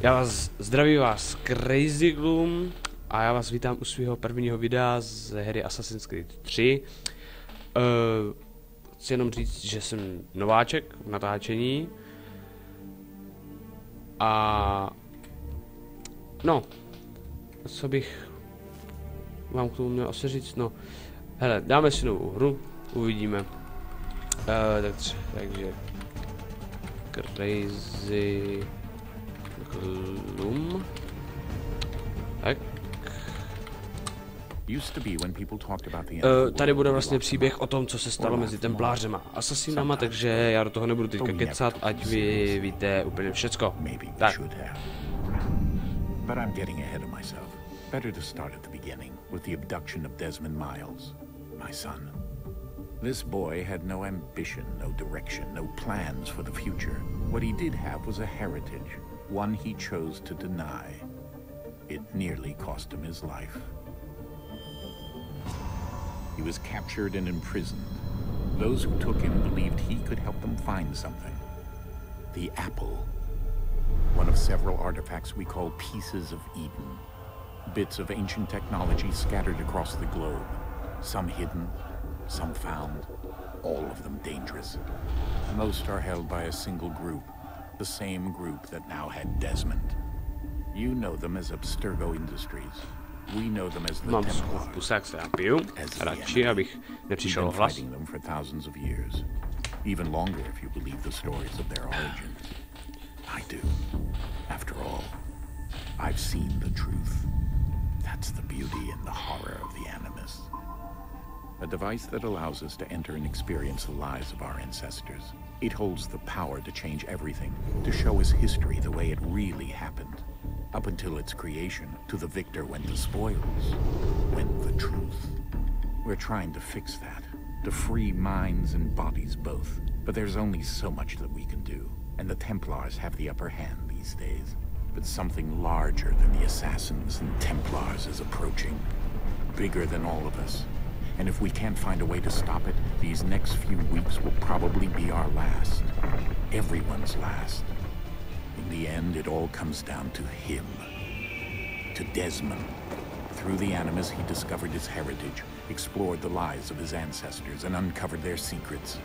Já vás zdravím vás Crazy Gloom a já vás vítám u svého prvního videa z hry Assassin's Creed 3. Chci jenom říct, že jsem nováček v natáčení a no, co bych vám k tomu měl asi říct, no, hele, dáme si novou hru, uvidíme, takže Crazy Gloom. Tak. Tady bude vlastně příběh o tom, co se stalo mezi templářema a asasinama, takže já do toho nebudu teďka kecat, ať vy víte úplně všecko. Tak. But I'm getting ahead of myself. Better to start at the beginning, with the abduction of Desmond Miles, my son. This boy had no ambition, no direction, no plans for the future. What he did have was a heritage, one he chose to deny. It nearly cost him his life. He was captured and imprisoned. Those who took him believed he could help them find something. The apple. One of several artifacts we call Pieces of Eden. Bits of ancient technology scattered across the globe. Some hidden, some found, all of them dangerous. Most are held by a single group, the same group that now had Desmond. You know them as Abstergo Industries. We know them as the Templars. Pusák se napiju, radši, abych nepřišel o hlas. Fighting them for thousands of years. Even longer if you believe the stories of their origins. I do. After all, I've seen the truth. That's the beauty and the horror of the Animus. A device that allows us to enter and experience the lives of our ancestors. It holds the power to change everything, to show us history the way it really happened. Up until its creation, to the victor went the spoils, went the truth. We're trying to fix that, to free minds and bodies both. But there's only so much that we can do, and the Templars have the upper hand these days. But something larger than the Assassins and Templars is approaching, bigger than all of us. And if we can't find a way to stop it, these next few weeks will probably be our last. Everyone's last. In the end, it all comes down to him. To Desmond. Through the Animus, he discovered his heritage, explored the lives of his ancestors, and uncovered their secrets.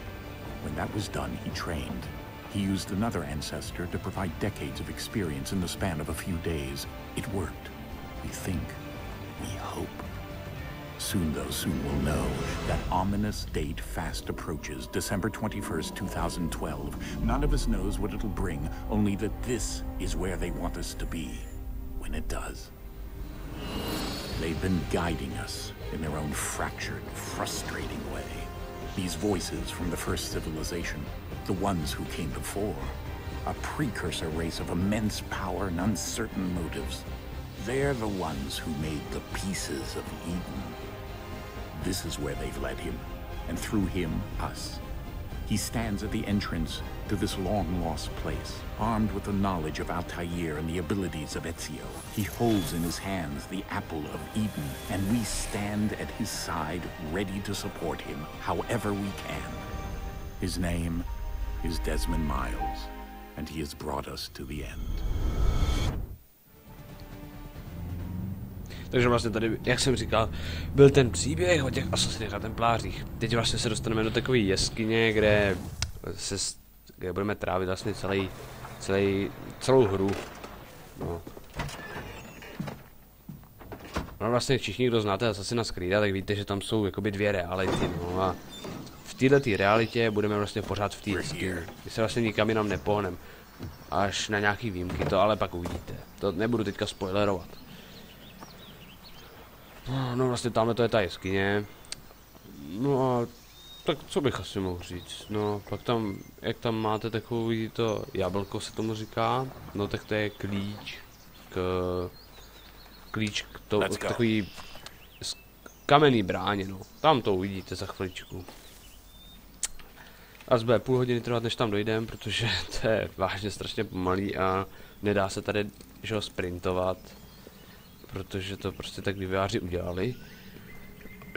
When that was done, he trained. He used another ancestor to provide decades of experience in the span of a few days. It worked. We think. We hope. Soon, though, soon we'll know. That ominous date fast approaches, December 21st, 2012. None of us knows what it'll bring, only that this is where they want us to be, when it does. They've been guiding us in their own fractured, frustrating way. These voices from the first civilization, the ones who came before, a precursor race of immense power and uncertain motives. They're the ones who made the Pieces of Eden. This is where they've led him, and through him, us. He stands at the entrance to this long-lost place, armed with the knowledge of Altair and the abilities of Ezio. He holds in his hands the Apple of Eden, and we stand at his side, ready to support him however we can. His name is Desmond Miles, and he has brought us to the end. Takže vlastně tady, jak jsem říkal, byl ten příběh o těch asasinech a templářích. Teď vlastně se dostaneme do takové jeskyně, kde budeme trávit vlastně celou hru. No. No vlastně všichni, kdo znáte Assassin's Creed, tak víte, že tam jsou jakoby dvě reality, no a v této realitě budeme vlastně pořád v té jeskyni. My se vlastně nikam jinam nepohneme. Až na nějaký výjimky, to ale pak uvidíte. To nebudu teďka spoilerovat. No vlastně tamhle to je ta jeskyně. No a tak co bych asi mohl říct, no pak tam, jak tam máte takový to jablko se tomu říká, no tak to je klíč k takový kamenný bráně, no, tam to uvidíte za chviličku. A bude půl hodiny trvat, než tam dojdem, protože to je vážně strašně pomalý a nedá se tady, že ho sprintovat. Protože to prostě tak vývojáři udělali.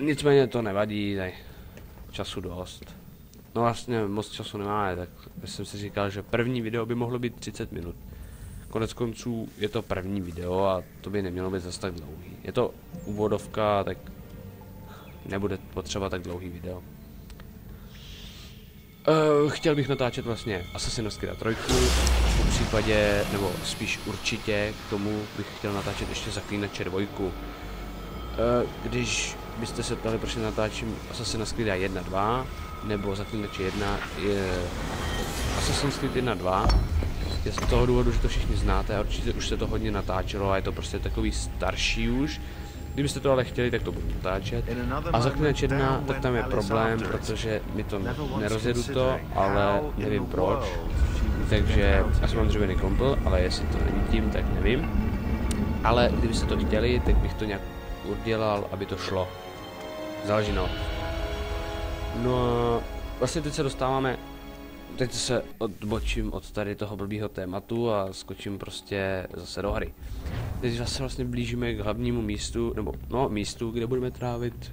Nicméně to nevadí, ne. Času dost. No vlastně moc času nemáme, tak jsem si říkal, že první video by mohlo být 30 minut. konec konců je to první video a to by nemělo být zase tak dlouhý. Je to úvodovka, tak nebude potřeba tak dlouhý video. Chtěl bych natáčet vlastně Assassin's Creed 3, v případě, nebo spíš určitě k tomu bych chtěl natáčet ještě Zaklínače 2. Když byste se ptali, proč natáčím Assassin's Creed 1, 2, nebo Zaklínače 1, Assassin's Creed 1, 2, je z toho důvodu, že to všichni znáte a určitě už se to hodně natáčelo a je to prostě takový starší už. Kdybyste to ale chtěli, tak to budu natáčet. A Zaklínač 1, tak tam je problém, protože mi to nerozjedu to, ale nevím proč. Takže asi mám dřevěný kompl, ale jestli to není tím, tak nevím. Ale kdybyste to chtěli, tak bych to nějak udělal, aby to šlo. Záleží na. No a vlastně teď se dostáváme, teď se odbočím od tady toho blbýho tématu a skočím prostě zase do hry. Teď se vlastně blížíme k hlavnímu místu, nebo no místu, kde budeme trávit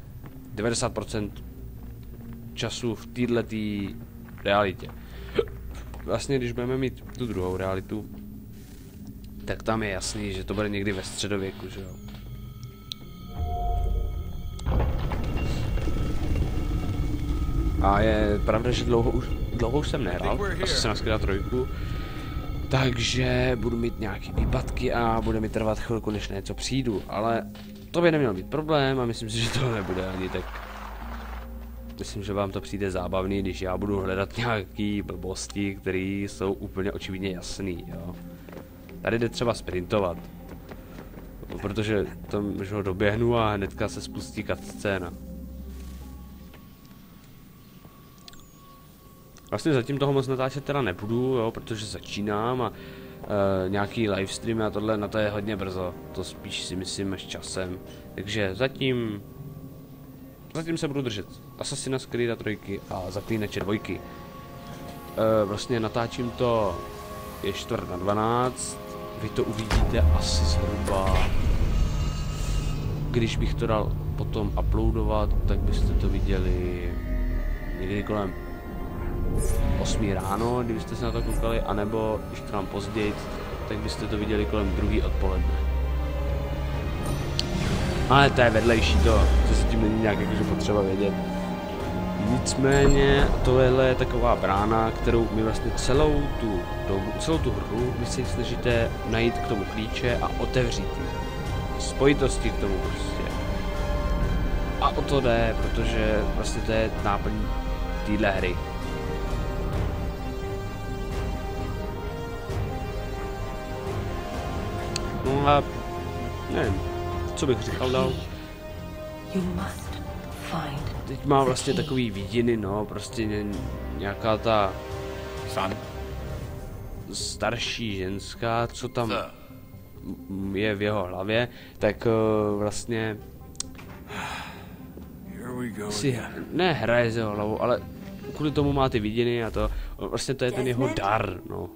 90% času v této realitě. Vlastně když budeme mít tu druhou realitu, tak tam je jasný, že to bude někdy ve středověku, že jo. A je pravda, že dlouho už jsem nehrál, asi se naskrát 3, takže budu mít nějaký výpadky a bude mi trvat chvilku, než na něco přijdu, ale to by neměl být problém a myslím si, že to nebude ani tak. Myslím, že vám to přijde zábavný, když já budu hledat nějaký blbosti, které jsou úplně očividně jasný, jo. Tady jde třeba sprintovat, protože tam už ho doběhnu a hnedka se spustí cutscéna. Vlastně zatím toho moc natáčet teda nebudu, jo, protože začínám a nějaký livestream a tohle na to je hodně brzo, to spíš si myslím až časem. Takže zatím se budu držet Assassin's Creed 3 a Zaklínače 2. Vlastně natáčím to je 11:45, vy to uvidíte asi zhruba, když bych to dal potom uploadovat, tak byste to viděli někdy kolem 8 ráno, kdybyste se na to koukali, anebo když to dám později, tak byste to viděli kolem 2 odpoledne. Ale to je vedlejší, to se tím není nějak jakože potřeba vědět. Nicméně tohle je taková brána, kterou my vlastně celou tu hru vy se snažíte najít k tomu klíče a otevřít ji. Spojitosti k tomu prostě. A o to jde, protože vlastně to je náplň téhle hry. No a nevím, co bych říkal dál. Teď má vlastně takový vidiny, no, prostě nějaká ta starší ženská, co tam je v jeho hlavě, tak vlastně si nehraje z jeho hlavou, ale kvůli tomu má ty vidiny a to, vlastně to je ten jeho dar, no.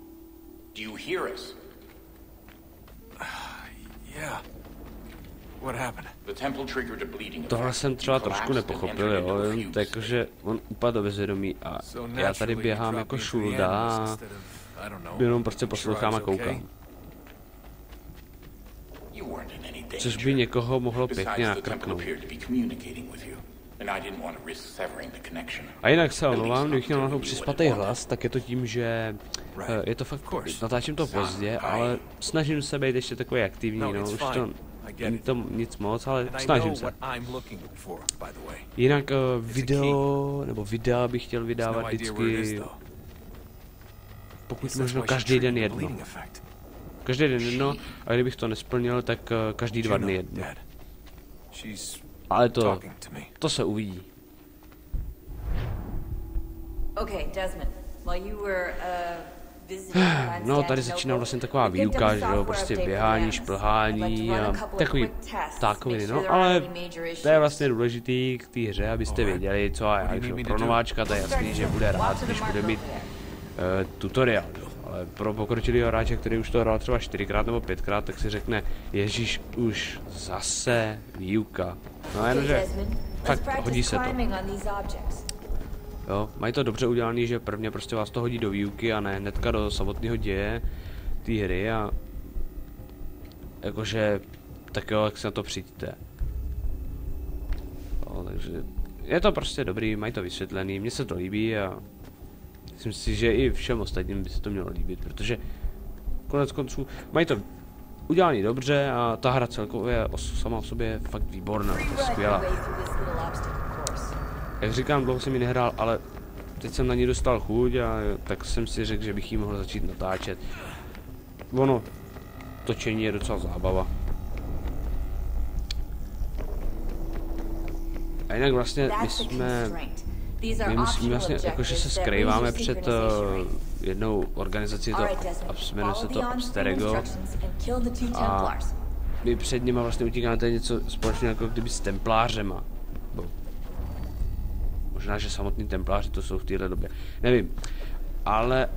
Tohle jsem třeba trošku nepochopil, jo, takže on upadl do bezvědomí a já tady běhám jako šulda a jenom prostě poslouchám a koukám. Což by někoho mohlo pěkně nakrknout. A jinak se omlouvám, kdybych měl nahoru přispatej hlas, tak je to tím, že je to fakt, natáčím to pozdě, ale snažím se být ještě takový aktivní, no, už to není to nic moc, ale snažím se. Jinak videa bych chtěl vydávat vždycky, pokud možno každý den jedno. Každý den jedno, a kdybych to nesplnil, tak každý 2 dny jedno. Ale to se uvidí. No, tady začíná vlastně taková výuka, že jo, prostě běhání, šplhání a takový ptákoviny, no, ale to je vlastně důležitý k té hře, abyste věděli, co a jak, že pro nováčka to je jasný, že bude rád, když bude mít tutoriál, ale pro pokročilýho hráče, který už to hrál třeba 4krát nebo 5krát, tak si řekne, ježíš, už zase výuka. No jenže fakt hodí se to. Jo, mají to dobře udělané, že prvně prostě vás to hodí do výuky a ne hnedka do samotného děje té hry a Jakože, tak jo, jak se na to přijďte. No, takže je to prostě dobrý, mají to vysvětlený, mně se to líbí a myslím si, že i všem ostatním by se to mělo líbit, protože konec konců mají to udělaný dobře a ta hra celkově sama o sobě je fakt výborná, je skvělá. Jak říkám, dlouho jsem ji nehrál, ale teď jsem na ní dostal chuť a tak jsem si řekl, že bych ji mohl začít natáčet. Ono, točení je docela zábava. A jinak vlastně my musíme vlastně, jakože se skrýváme před jednou organizací, jmenuje se to Abstergo, a my před nima vlastně utíkáme, to je něco společného jako kdyby s templářema. Možná, že samotní templáři to jsou v téhle době, nevím, ale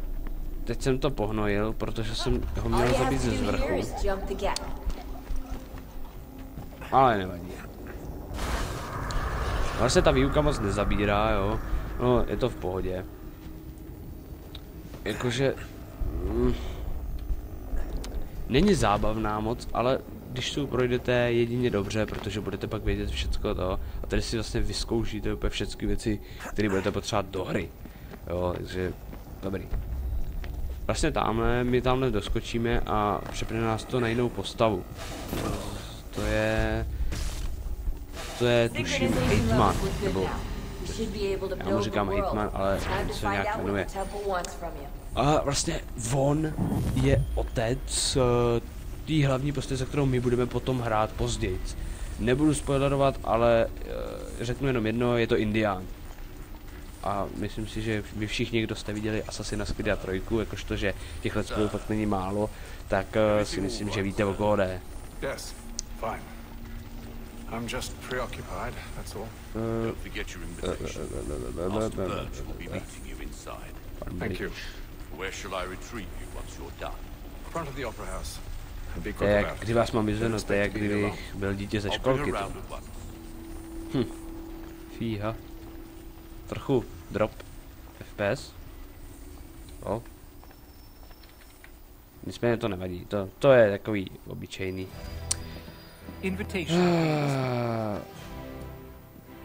teď jsem to pohnojil, protože jsem ho měl zabít ze zvrchu. Ale nevadí. Vlastně ta výuka moc nezabírá, jo. No, je to v pohodě. Jakože... není zábavná moc, ale když tu projdete jedině dobře, protože budete pak vědět všecko to. A tady si vlastně vyzkoušíte úplně všechny věci, které budete potřebovat do hry. Jo, takže... dobrý. Vlastně my tamhle doskočíme a přepne nás to na jinou postavu. To je tuším Hitman, nebo já mu říkám Hitman, ale on se nějak jmenuje. A vlastně on je otec té hlavní postavy, za kterou my budeme potom hrát později. Nebudu spoilerovat, ale řeknu jenom jedno, je to Indián. A myslím si, že vy všichni, kdo jste viděli Assassin's Creed 3, jakožto, že těch let's playů fakt není málo, tak si myslím, že víte, o koho jde. I'm just preoccupied, that's all. Don't forget your invitation. Master Birch will be meeting you inside. Thank you. Where shall I retrieve you once you're done? Front of the opera house. To je jak, kdy vás mám vyzvednout, to je jak kdyby byl dítě ze školky. Fíha. Trochu drop FPS. O. Nicméně to nevadí, to je takový obyčejný.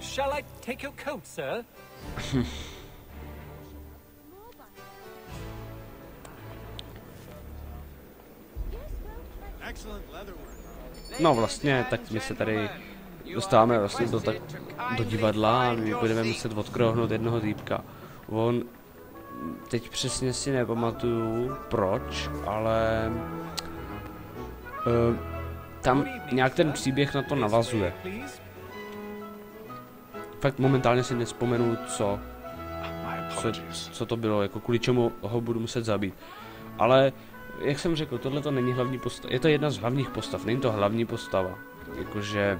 Shall I take your coat, sir? No vlastně, tak my se tady dostáváme vlastně do divadla a my budeme muset odkrouhnout jednoho týpka. On, teď přesně si nepamatuju proč, ale tam nějak ten příběh na to navazuje. Fakt momentálně si nevzpomenu, co to bylo, jako kvůli čemu ho budu muset zabít. Ale, jak jsem řekl, tohle to není hlavní postava, je to jedna z hlavních postav, není to hlavní postava, jakože,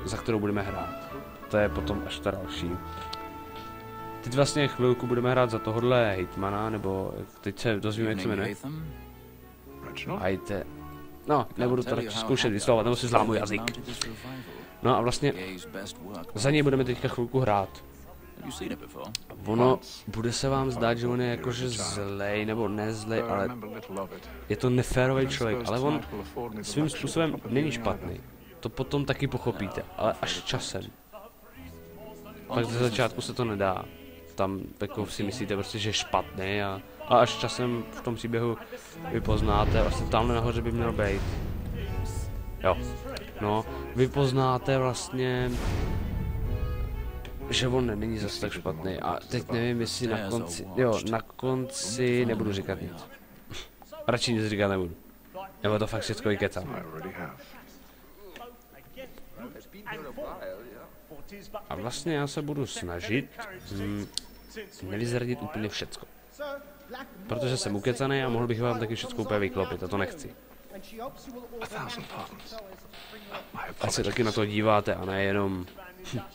za kterou budeme hrát. To je potom až ta další. Teď vlastně chvilku budeme hrát za tohohle Hitmana, nebo teď se dozvíme, jak se jmenuje. Hajte. No, nebudu to tak zkoušet vyslovovat, nebo si zlámu jazyk. No a vlastně za něj budeme teďka chvilku hrát. Ono bude se vám zdát, že on je jakože zlej, nebo nezlej, ale je to neférový člověk, ale on svým způsobem není špatný. To potom taky pochopíte, ale až časem. Pak ze začátku se to nedá. Tam jako si myslíte prostě, že je špatný a až časem v tom příběhu vy poznáte, vlastně tamhle nahoře by měl být. Jo. No, vy poznáte vlastně, že on není zase tak špatný a teď nevím, jestli na konci, na konci nebudu říkat nic. Radši nic říkat nebudu. Nebo to fakt všechno vykecám. A vlastně já se budu snažit nevyzradit úplně všecko. Protože jsem ukecaný a mohl bych vám taky všecko úplně vyklopit a to nechci. A se taky na to díváte a nejenom,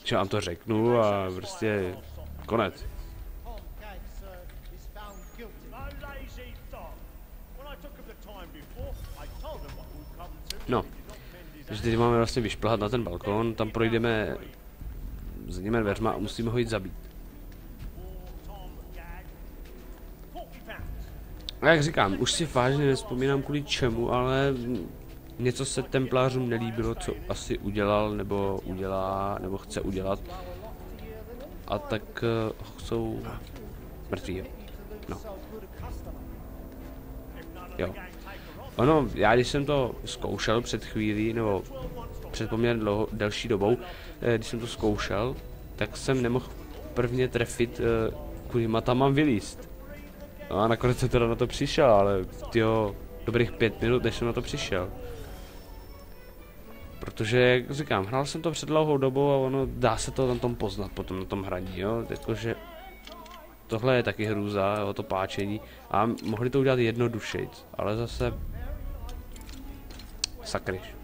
že vám to řeknu a prostě konec. No, takže teď máme vlastně vyšplhat na ten balkon, tam projdeme za těmi dveřma a musíme ho jít zabít. A jak říkám, už si vážně nevzpomínám kvůli čemu, ale něco se templářům nelíbilo, co asi udělal, nebo udělá, nebo chce udělat. A tak jsou mrtví. No. Jo. Ono, já když jsem to zkoušel před chvílí, nebo před poměrně delší dobou, když jsem to zkoušel, tak jsem nemohl prvně trefit, kudyma tam mám vylízt. No a nakonec jsem teda na to přišel, ale tyjo, dobrých 5 minut, než jsem na to přišel. Protože, jak říkám, hrál jsem to před dlouhou dobou a ono dá se to na tom poznat potom na tom hraní, jo, jakože tohle je taky hrůza, jo, to páčení a mohli to udělat jednodušejc, ale zase sakryš.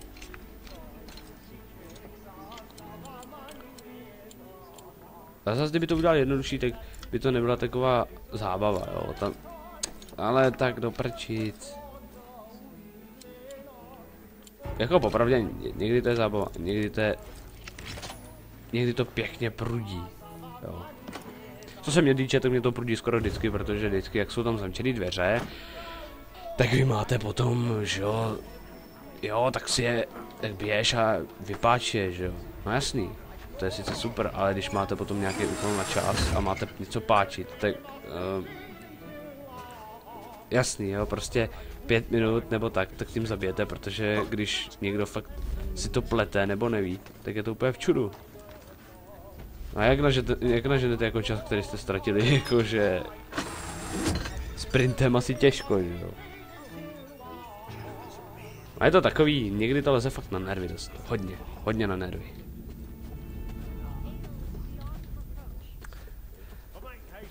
A zase kdyby to udělal jednodušší, tak by to nebyla taková zábava, jo, tam, ale tak doprčit. Jako popravdě, někdy to je zábava, někdy to pěkně prudí, jo. Co se mě týče, tak mě to prudí skoro vždycky, protože vždycky, jak jsou tam zamčené dveře, tak vy máte potom, že jo, tak si je, tak běž a vypáče, že jo. No jasný, to je sice super, ale když máte potom nějaký úkol na čas a máte něco páčit, tak jasný, jo, prostě 5 minut nebo tak tím zabijete, protože když někdo fakt si to plete nebo neví, tak je to úplně v čudu. A jak naženete jako čas, který jste ztratili, jakože sprintem asi těžko, jo. A je to takový, někdy to leze fakt na nervy dost, hodně na nervy.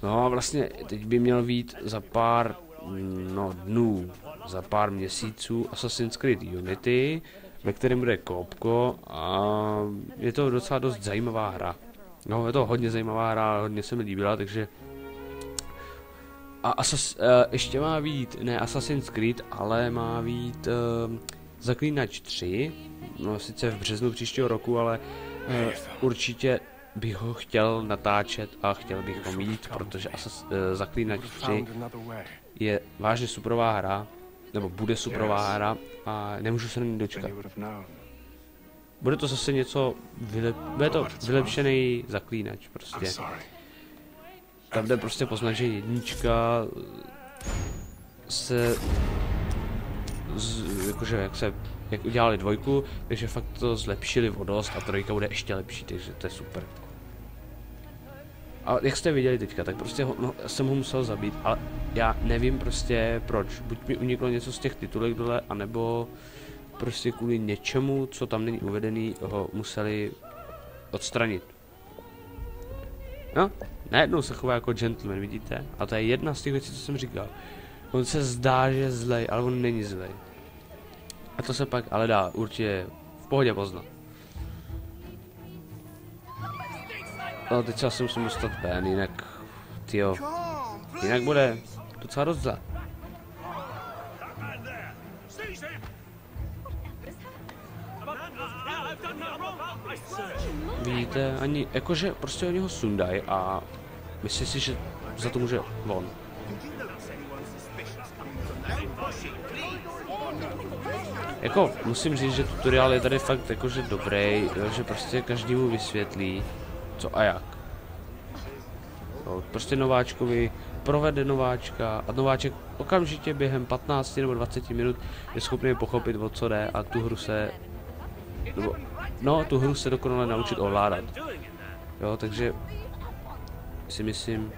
No a vlastně teď by měl být za pár dnů, za pár měsíců Assassin's Creed Unity, ve kterém bude koopko a je to docela dost zajímavá hra. No, je to hodně zajímavá hra, hodně se mi líbila, takže a ještě má být, ne Assassin's Creed, ale má být Zaklínač 3, no sice v březnu příštího roku, ale určitě bych ho chtěl natáčet a chtěl bych ho mít, protože Zaklínač 3 je vážně superová hra, nebo bude superová hra a nemůžu se na ní dočkat. Bude to zase něco, bude to vylepšený Zaklínač prostě. Tam jde prostě poznat, že jednička se, jakože jak udělali dvojku, takže fakt to zlepšili o dost a trojka bude ještě lepší, takže to je super. A jak jste viděli teďka, tak prostě jsem ho musel zabít, ale já nevím prostě proč. Buď mi uniklo něco z těch titulek dole, anebo prostě kvůli něčemu, co tam není uvedený, ho museli odstranit. No, najednou se chová jako gentleman, vidíte? A to je jedna z těch věcí, co jsem říkal. On se zdá, že je zlej, ale on není zlej. A to se pak ale dá určitě v pohodě poznat. No, teď se musím dostat ven, jinak, tyjo, jinak bude docela dost zle. Vidíte, ani, jakože prostě oni ho sundají a myslí si, že za to může on. Jako, musím říct, že tutoriál je tady fakt jakože dobrý, jo, že prostě každému vysvětlí, co a jak. Jo, prostě nováčkovi provede nováčka a nováček okamžitě během 15 nebo 20 minut je schopný pochopit, o co jde a tu hru se, nebo, no, tu hru se dokonale naučit ovládat. Jo, takže si myslím,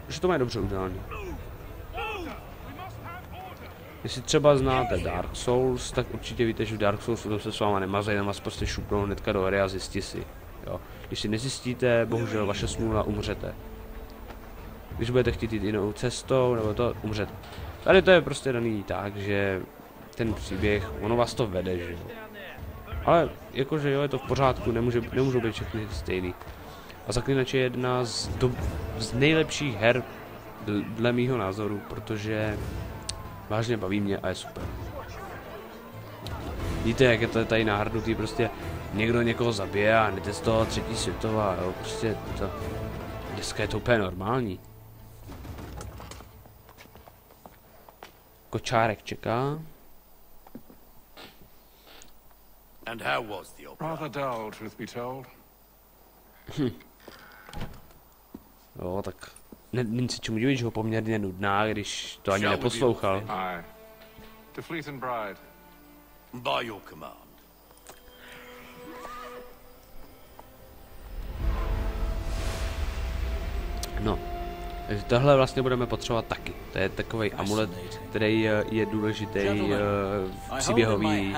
že to má dobře udělané. Jestli třeba znáte Dark Souls, tak určitě víte, že v Dark Souls se s váma nemazají, na vás prostě šupnou hnedka do hry a zjistí si. Jo. Když si nezjistíte, bohužel vaše smůla, umřete. Když budete chtít jít jinou cestou, nebo to, umřete. Tady to je prostě daný tak, že ten příběh, ono vás to vede, že jo. Ale jakože jo, je to v pořádku, nemůžou být všechny stejný. A Zaklínač je jedna z nejlepších her, dle mýho názoru, protože vážně baví mě a je super. Víte, jak je to tady nahrnutý, prostě někdo někoho zabije a hned je z toho 3. světová, jo, prostě to, dneska je to úplně normální. Kočárek čeká. And how was the opera? Rather dull, truth be told. Jo, tak není si čemu divit, že ho poměrně nudná, když to ani neposlouchal. Aye. To Fleet and Bride. By your command. No, takže tohle vlastně budeme potřebovat taky. To je takový amulet, který je důležitý v příběhový.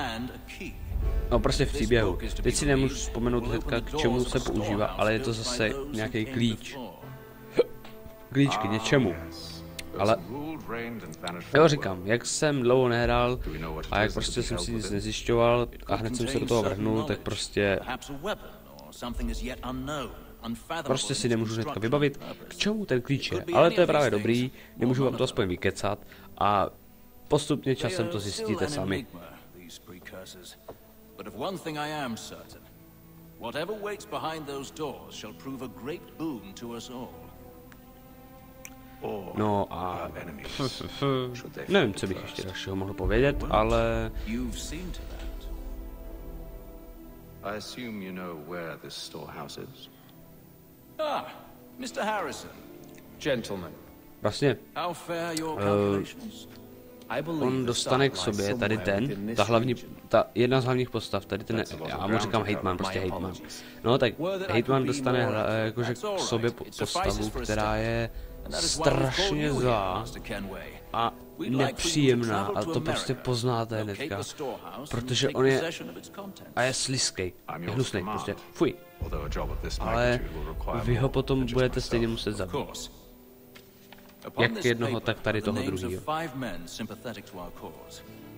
No prostě v příběhu. Teď si nemůžu vzpomenout hnedka, k čemu se používá, ale je to zase nějaký klíč. Klíč k něčemu. Ale jo, říkám, jak jsem dlouho nehrál a jak prostě jsem si nic nezjišťoval a hned jsem se do toho vrhnul, tak prostě si nemůžu hnedka vybavit, k čemu ten klíč je. Ale to je právě dobrý, nemůžu vám to aspoň vykecat a postupně časem to zjistíte sami. No a nevím, co bych ještě dalšího mohl povědět, ale I assume you know where this storehouse is. Ah, Mr. Harrison. Gentlemen. Vlastně How fair your calculations? on dostane k sobě tady ta jedna z hlavních postav, tady ten, já mu říkám hejtman, prostě hejtman. No tak hejtman dostane jakože k sobě postavu, která je strašně zlá a nepříjemná a to prostě poznáte hnedka, protože on je a je slizkej, je hnusnej, prostě fuj. Ale vy ho potom budete stejně muset zabít. Jak jednoho, tak tady toho druhého.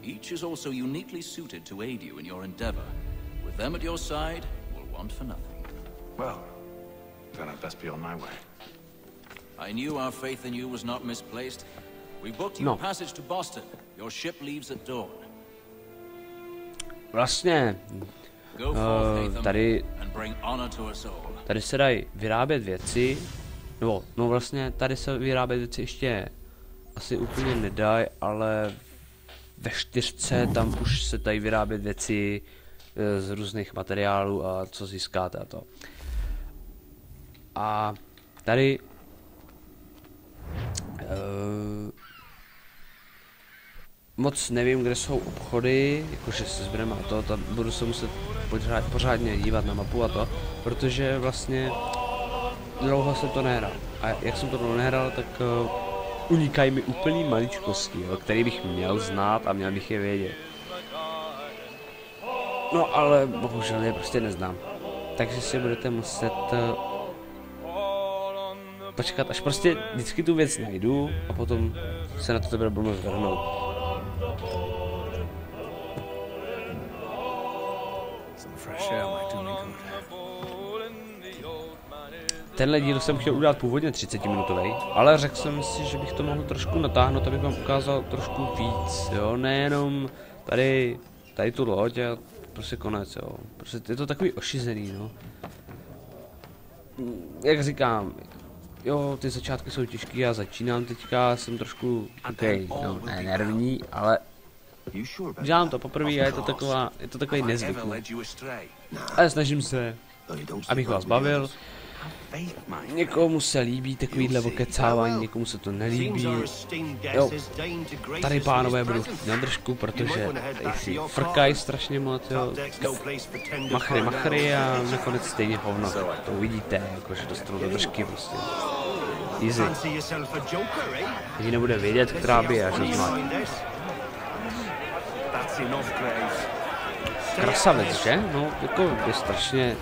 Each is also uniquely suited to aid you in your endeavor. With them at your side, we'll want for nothing. Well, then I'd best be on my way. I knew our faith in you was not misplaced. We booked you a passage to Boston. Your ship leaves at dawn. Vlastně tady se dají vyrábět věci, no vlastně tady se vyrábět věci ještě asi úplně nedají, ale ve 4 tam už se dají vyrábět věci z různých materiálů a co získáte a to. A tady moc nevím, kde jsou obchody, jakože se zbrojema a to, tam budu se muset pořádně dívat na mapu a to, protože vlastně dlouho jsem to nehrál. A jak jsem to dlouho nehrál, tak unikají mi úplný maličkosti, jo, který bych měl znát a měl bych je vědět. No ale bohužel je prostě neznám. Takže si budete muset počkat, až prostě vždycky tu věc najdu a potom se na to teprve budu zvrhnout. Tenhle díl jsem chtěl udělat původně 30-minutový, ale řekl jsem si, že bych to mohl trošku natáhnout, abych vám ukázal trošku víc, jo, nejenom tady tu loď a prostě konec, jo, prostě je to takový ošizený, no. Jak říkám, jo, ty začátky jsou těžký, já začínám teďka, jsem trošku nervní, ale dělám to poprvé a je to takový nezvyklý. Ale snažím se, abych vás bavil. Někomu se líbí takovýhle okecávání, někomu se to nelíbí. Jo, tady pánové budou chtít na držku, protože tady si frkají strašně moc, jo. Machry a nakonec stejně hovno. To uvidíte, jakože dostanou do držky prostě. Easy. Ani nebude vědět, která by až má. Krasavec, že? No, jako je strašně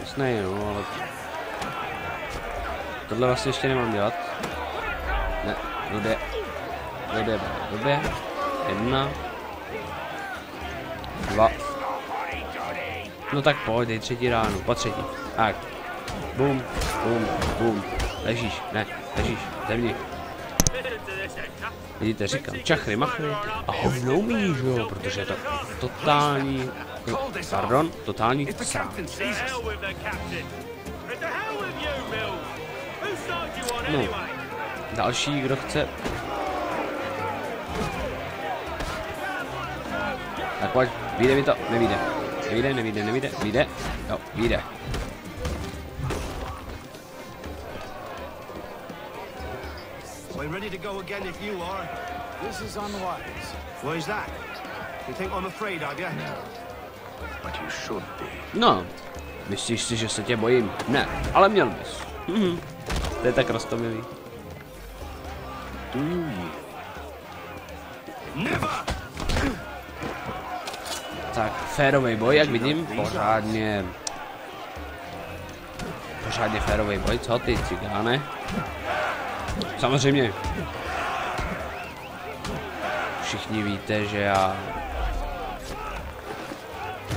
úsnej, no, ale tohle vlastně ještě nemám dělat. Ne, blbě. 1, 2. No tak pojď, dej 3. ránu, po 3. Tak. Bum. Ležíš, zemni. Vidíte, říkám, čachry, machry a hovno umí, že jo, protože je to totální srát. No, další, kdo chce. Tak pojď, vyjde mi to, nevyjde. Vyjde. Jo, vyjde. I'm ready to go again if you are. This is unwise. Why is that? You think I'm afraid of you? But you should be. No, myslíš si, že se tě bojím? Ne, ale měl bys. To je tak rostomilý. Do you yield? Never! Tak, férový boj, jak vidím, pořádně férový boj, co ty cigáne? Samozřejmě. Všichni víte, že já...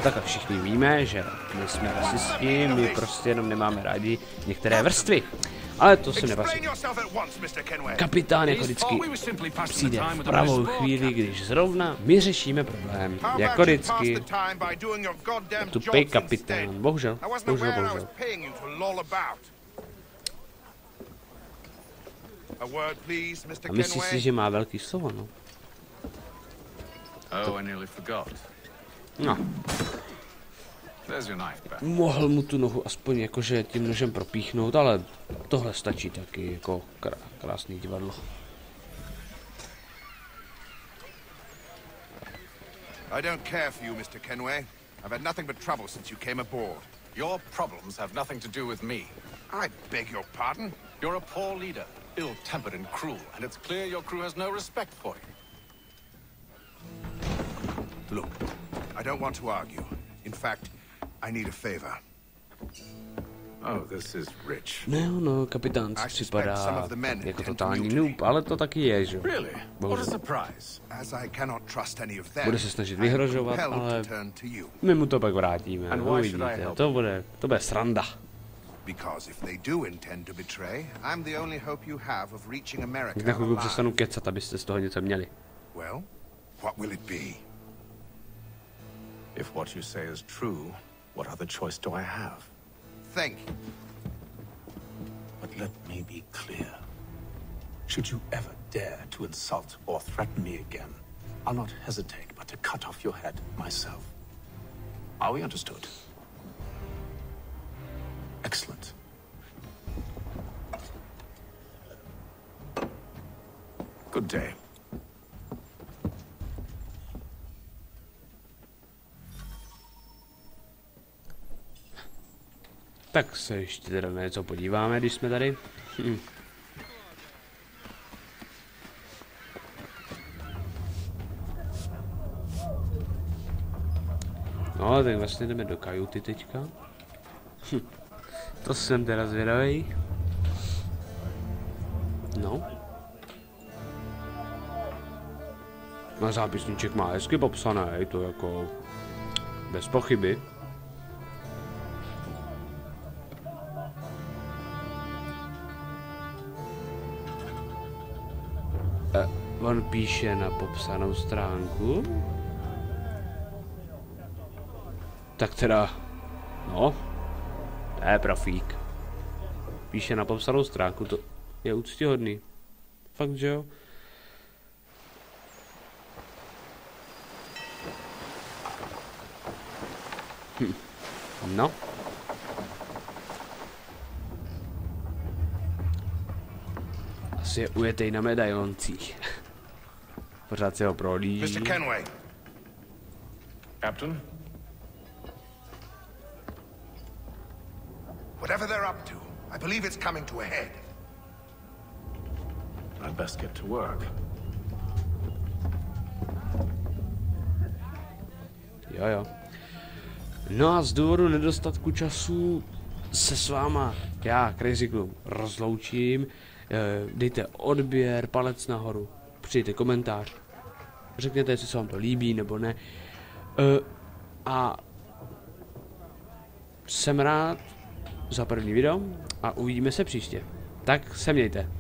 Tak všichni víme, že my jsme rasisti, my prostě jenom nemáme rádi některé vrstvy. Ale to se nepasí. Kapitán jako vždycky přijde v pravou chvíli, když zrovna my řešíme problém. Jako vždycky. Tupej kapitán. Bohužel. A myslíš si, že má velký slovo, no? Oh, I nearly forgot. No. There's your knife back. Mohl mu tu nohu aspoň jakože tím nožem propíchnout, ale tohle stačí taky jako krásný divadlo. I don't care for you, Mr. Kenway. I've had nothing but trouble since you came aboard. Your problems have nothing to do with me. I beg your pardon? You're a poor leader, ill-tempered and cruel, and it's clear your crew has no respect for you. Look, I don't want to argue. In fact, I need a favor. Oh, this is rich. No, kapitán si připadá jako totální noob, ale to taky je, že? Really? What a surprise. As I cannot trust any of them, Bude se snažit vyhrožovat, ale my mu to pak vrátíme. Uvidíte, to bude sranda. Because if they do intend to betray, I'm the only hope you have of reaching America. Na chvilku přestanu kecat, abyste z toho něco měli. Well, what will it be? If what you say is true, what other choice do I have? Think. But let me be clear. Should you ever dare to insult or threaten me again, I'll not hesitate but to cut off your head myself. Are we understood? Excellent. Good day. Tak se ještě teda na něco podíváme, když jsme tady. No, tak vlastně jdeme do kajuty teďka. To jsem teda zvědavej. No. Na zápisníček má hezky popsané, to jako bez pochyby. On píše na popsanou stránku. Tak teda, no, to je profík. Píše na popsanou stránku, to je úctyhodný. Fakt, že jo? No. Asi je ujetej na medailoncích. Pořád se ho prohlíží. Mr. Kenway. Captain? Whatever they're up to, I believe it's coming to a head. I'd best get to work. Jo. No a z důvodu nedostatku času se s váma, já, Crazy Club, rozloučím. Dejte odběr, palec nahoru, přijďte komentář. Řekněte, jestli se vám to líbí nebo ne. A jsem rád za první video a uvidíme se příště. Tak se mějte.